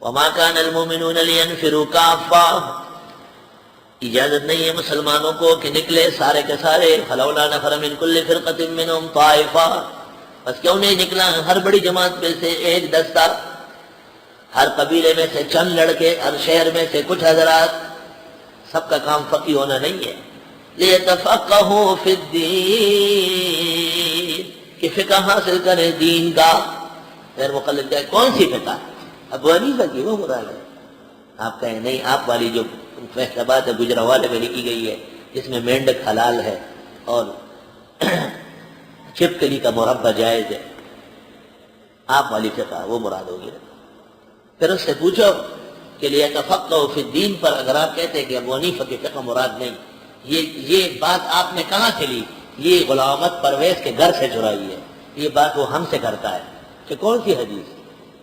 وما كان المؤمنون لينفروا كافة، اجازت نہیں ہے مسلمانوں کو کہ نکلے سارے کے سارے. فلولا نفر من كل فرقة منهم طائفة، بس کیوں نہیں نکلا ہر بڑی جماعت میں سے ایک دستہ، ہر قبیلے میں سے چند لڑکے، ہر شہر میں سے کچھ حضرات. سب کا کام فقیہ ہونا نہیں ہے. لِيَتَفَقَّهُوا فِي الدِّينِ، کہ فقہ حاصل کرے دین کا. غیر مقلد کا کون سی فقہ؟ ابو حنیفہ کی وہ مراد ہے. آپ کہیں نہیں، آپ والی جو فیصلات ہے گجرانوالے میں لکھی گئی ہے جس میں مینڈک حلال ہے اور چھپکلی کا مربع جائز ہے، آپ والی فقہ وہ مراد ہوگی. پھر اس سے پوچھو کہ لیتفقہوا فی الدین پر اگر آپ کہتے ہیں کہ ابو حنیفہ کی فقہ مراد نہیں، یہ بات آپ نے کہاں سے لی؟ یہ غلام احمد پرویز کے گھر سے چرائی ہے. یہ بات وہ ہم سے کرتا ہے کہ کون سی حدیث؟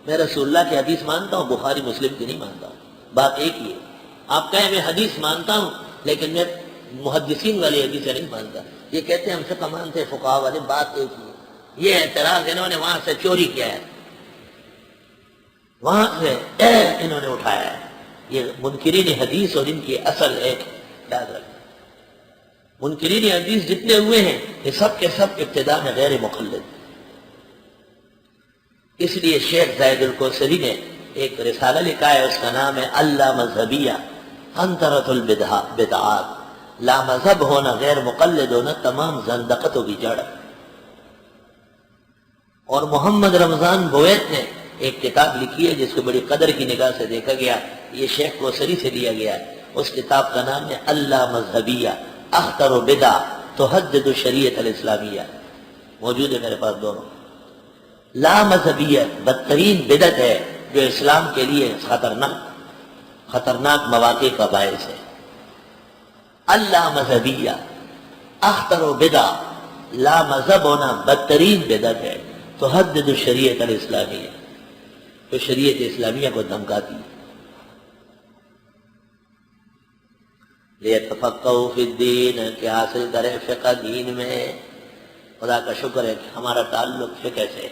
میں رسول اللہ کی حدیث مانتا ہوں، بخاری مسلم کی نہیں مانتا ہوں. بات ایک ہی ہے. آپ کہیں میں حدیث مانتا ہوں لیکن میں محدثین والی حدیثیں نہیں مانتا. یہ کہتے ہیں ہم فقہ مانتے ہیں فقہاء والے. بات ایک ہی ہے. یہ اعتراض انہوں نے وہاں سے چوری کیا ہے، وہاں سے انہوں نے اٹھایا ہے. یہ منکرین حدیث اور ان کی اصل ہے، یاد رکھیں. منکرین حدیث جتنے ہوئے ہیں یہ سب کے سب ابتدا میں غیر مقلد. اس لیے شیخ زاہد الکوثری نے ایک رسالہ لکھا ہے، اس کا نام ہے اللہ مذہبیہ انطرۃ البدعات. لا مذہب ہونا، غیر مقلد ہونا تمام زندقتوں کی جڑ. اور محمد رمضان بویت نے ایک کتاب لکھی ہے جس کو بڑی قدر کی نگاہ سے دیکھا گیا، یہ شیخ کوثری سے لیا گیا ہے. اس کتاب کا نام ہے اللہ مذہبیہ اخطر بدع تہدد الشریعت الاسلامیہ. موجود ہے میرے پاس دونوں. لا مذہبیت بدترین بدعت ہے جو اسلام کے لیے خطرناک مواقع کا باعث ہے. اللہ مذہبیہ اخطر بدع، لا مذہب ہونا بدترین بدعت ہے. تہدد الشریعت الاسلامیہ، تو شریعت اسلامیہ کو دھمکاتی ہے. لیتفقہوا فی الدین، کہ حاصل کرے فقہ دین میں. خدا کا شکر ہے کہ ہمارا تعلق فقہ سے،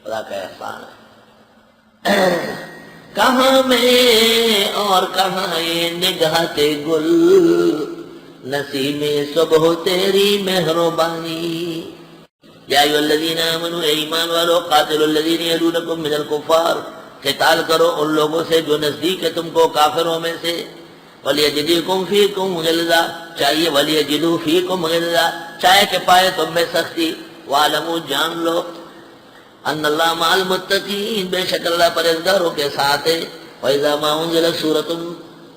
خدا کا احسان ہے. کہاں میں اور کہاں یہ نگہت گل، نسیم صبح تیری مہربانی. یا ایھا الذین آمنوا، اے ایمان والو، قاتلوا الذین یلونکم من الکفار، قتال کرو ان لوگوں سے جو نزدیک ہے تم کو کافروں میں سے. وَلْيَجِدْكُمْ فِيكُمْ غِلْظَةً، چاہیے وَلْيَجِدُوا فِيكُمْ غِلْظَةً، چاہے کہ پائے تم میں سختی. وَاعْلَمُوا، جان لو، ان اللہ مع المتقین، بے شک اللہ پرہیزگاروں کے ساتھ ہے. وَإِذَا مَا أُنزِلَتْ سُورَةٌ،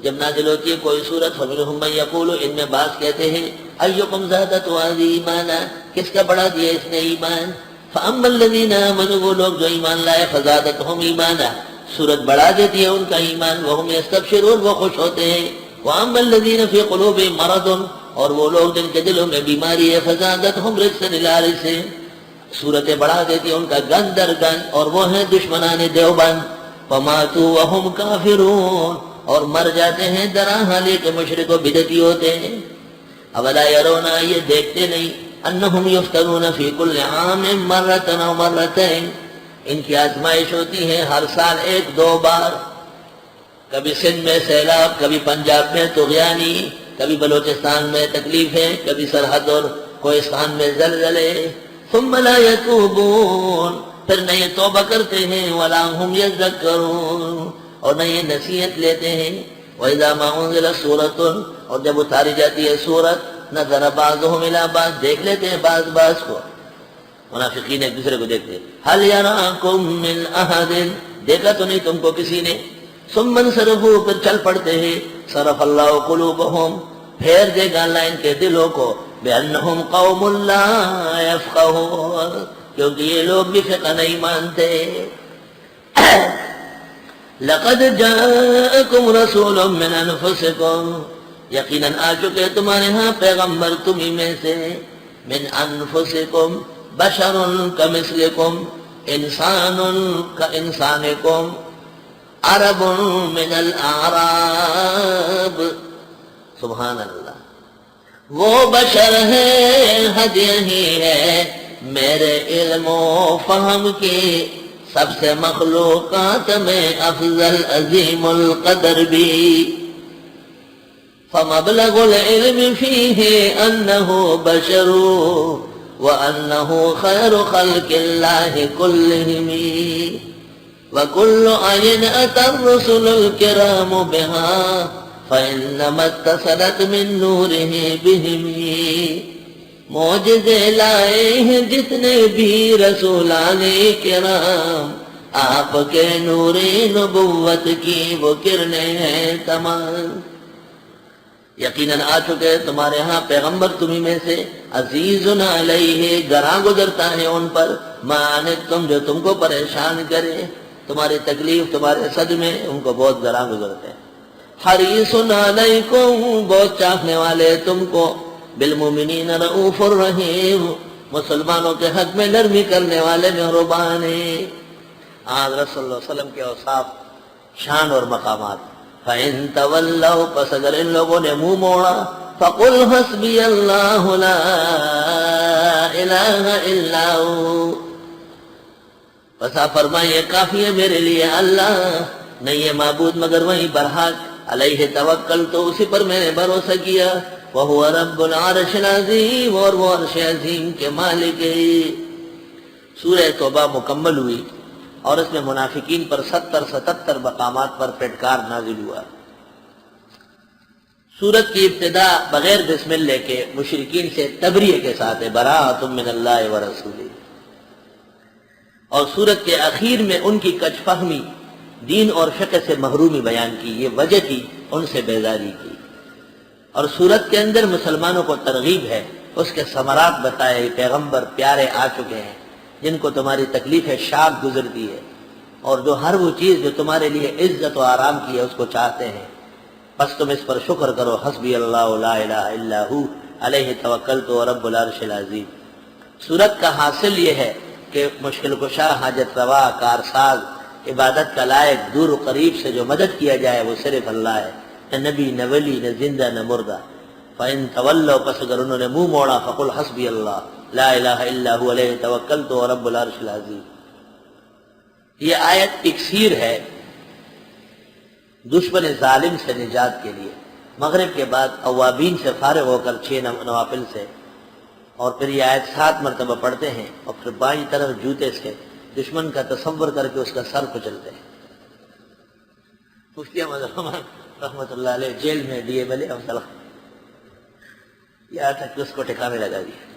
جب نازل ہوتی ہے کوئی سورت، فَمِنْهُم مَّن يَقُولُ، ان میں بعض کہتے ہیں، أَيُّكُمْ زَادَتْهُ هَٰذِهِ إِيمَانًا، کس کا بڑھا دیا اس نے ایمان. فَأَمَّا الَّذِينَ آمَنُوا، وہ لوگ جو ایمان لائے، فَزَادَتْهُمْ إِيمَانًا، سورت بڑھا دیتی ہے ان کا ایمان. وَهُمْ يَسْتَبْشِرُونَ، وہ خوش ہوتے ہیں. وَأَمَّا الَّذِينَ فِي قُلُوبِهِم مَّرَضٌ، اور وہ لوگ جن کے دلوں میں بیماری ہے، فَزَادَتْهُمْ رِجْسًا إِلَىٰ رِجْسِهِمْ، صورتیں بڑھا دیتی ہیں ان کا گن در گن، اور وہ ہیں دشمنان دیوبند. فَمَاتُوا وَهُمْ كَافِرُونَ، اور مر جاتے ہیں درا حالی کہ مشرک و بدعتی ہوتے ہیں. اولا يرون، یہ دیکھتے نہیں، انہم یفتنون فی کل عام مرۃ او مرتین، ان کی آزمائش ہوتی ہے ہر سال ایک دو بار. کبھی سندھ میں سیلاب، کبھی پنجاب میں طغیانی، کبھی بلوچستان میں تکلیفیں، کبھی سرحد اور کوہستان میں زلزلے. ثم لا یتوبون، پھر نہ یہ توبہ کرتے ہیں. ولا هم یذکرون، اور نہ یہ نصیحت لیتے ہیں. وَإِذَا مَا أُنزِلَتْ سُورَةٌ، اور جب اتاری جاتی ہے سورت، نظر بعضهم إِلَىٰ بعض، دیکھ لیتے ہیں بعض کو. منافقین ایک دوسرے کو دیکھتے ہیں. هَلْ يَرَاكُمْ مِنْ أَحَدٍ، دیکھا تو نہیں تم کو کسی نے. ثُمَّ انصَرَفُوا، پھر چل پڑتے ہیں. صَرَفَ اللَّهُ قُلُوبَهُمْ، پھیر دے گا اللہ ان کے دلوں کو. بِأَنَّهُمْ قَوْمٌ لَا يَفْقَهُونَ، کیونکہ یہ لوگ بھی فقہ نہیں مانتے. لَقَدْ جَاءَكُمْ رَسُولٌ مِّنْ أَنفُسِكُمْ، یقیناً آ چکے تمہارے ہاں پیغمبر تمہیں میں سے. مِنْ أَنفُسِكُمْ بَشَرٌ كَمِثْلِكُمْ، انسان كإنسانكم، عرب من الأعراب. سبحان اللہ، وہ بشر ہے، حد یہی ہے میرے علم و فہم کی، سب سے مخلوقات میں افضل عظیم القدر بھی فمبلغ العلم فيه أنه بشر وأنه خير خلق الله كلهم وكل أين أتى الرسل الكرام بها فإنما اتصلت من نوره بهم معجزے لائے ہیں جتنے بھی رسولان کرام آپ کے نور نبوت کی وہ کرنیں ہیں تمام یقیناً آ چکے تمہارے ہاں پیغمبر تمہیں میں سے عزیز علیہ گراں گزرتا ہے ان پر مانت تم جو تم کو پریشان کرے تمہاری تکلیف تمہارے صدمے ان کو بہت گراں گزرتے ہیں حریص علیکم بہت چاہنے والے تم کو بالمؤمنین رؤوف الرحیم مسلمانوں کے حق میں نرمی کرنے والے مہربان ہیں آج رسول اللہ علیہ وسلم کے اوصاف شان اور مقامات فَإِن تَوَلَّوْا پس اگر ان لوگوں نے منہ موڑا فَقُلْ حَسْبِيَ اللَّهُ لَا إِلَٰهَ إِلَّا هُوَ پس آپ فرمائیے کافی ہے میرے لیے اللہ نہیں ہے معبود مگر وہی برحق علیہ توکل تو اسی پر میں نے بھروسہ کیا وَهُوَ رَبُّ الْعَرْشِ الْعَظِيمِ اور وہ عرش عظیم کے مالک ہے سورہ توبہ مکمل ہوئی اور اس میں منافقین پر 77 مقامات پر پھٹکار نازل ہوا سورت کی ابتدا بغیر بسم اللہ کے مشرکین سے تبریہ کے ساتھ ہے براءۃ من اللہ ورسولہ اور سورت کے اخیر میں ان کی کج فہمی دین اور فقہ سے محرومی بیان کی یہ وجہ تھی ان سے بیزاری کی اور سورت کے اندر مسلمانوں کو ترغیب ہے اس کے ثمرات بتائے پیغمبر پیارے آ چکے ہیں جن کو تمہاری تکلیف ہے شاک گزرتی ہے اور جو ہر وہ چیز جو تمہارے لیے عزت و آرام کی ہے اس کو چاہتے ہیں بس تم اس پر شکر کرو حسبی اللہ لا الہ الا ہو علیہ توکلت رب العرش العظیم سورت کا حاصل یہ ہے کہ مشکل کشا حاجت روا کارساز عبادت کا لائق دور و قریب سے جو مدد کیا جائے وہ صرف اللہ ہے نہ نبی نہ ولی نہ زندہ نہ مردہ فَإِن تَوَلَّوْا پس اگر انہوں نے منہ موڑا فَقُلْ حَسْبِيَ اللَّهُ لَا إِلَٰهَ إِلَّا هُوَ عَلَيْهِ تَوَكَّلْتُ وَرَبُّ الْعَرْشِ الْعَظِيمِ یہ آیت تکثیر ہے دشمن ظالم سے نجات کے لیے مغرب کے بعد اوابین سے فارغ ہو کر 6 نوافل سے اور پھر یہ آیت 7 مرتبہ پڑھتے ہیں اور پھر بائیں طرف جوتے سے دشمن کا تصور کر کے اس کا سر کچلتے ہیں مفتی احمد رحمان رحمت اللہ علیہ جیل میں ڈی ایم علیہ یہاں تک اس کو ٹھکانے لگا دیا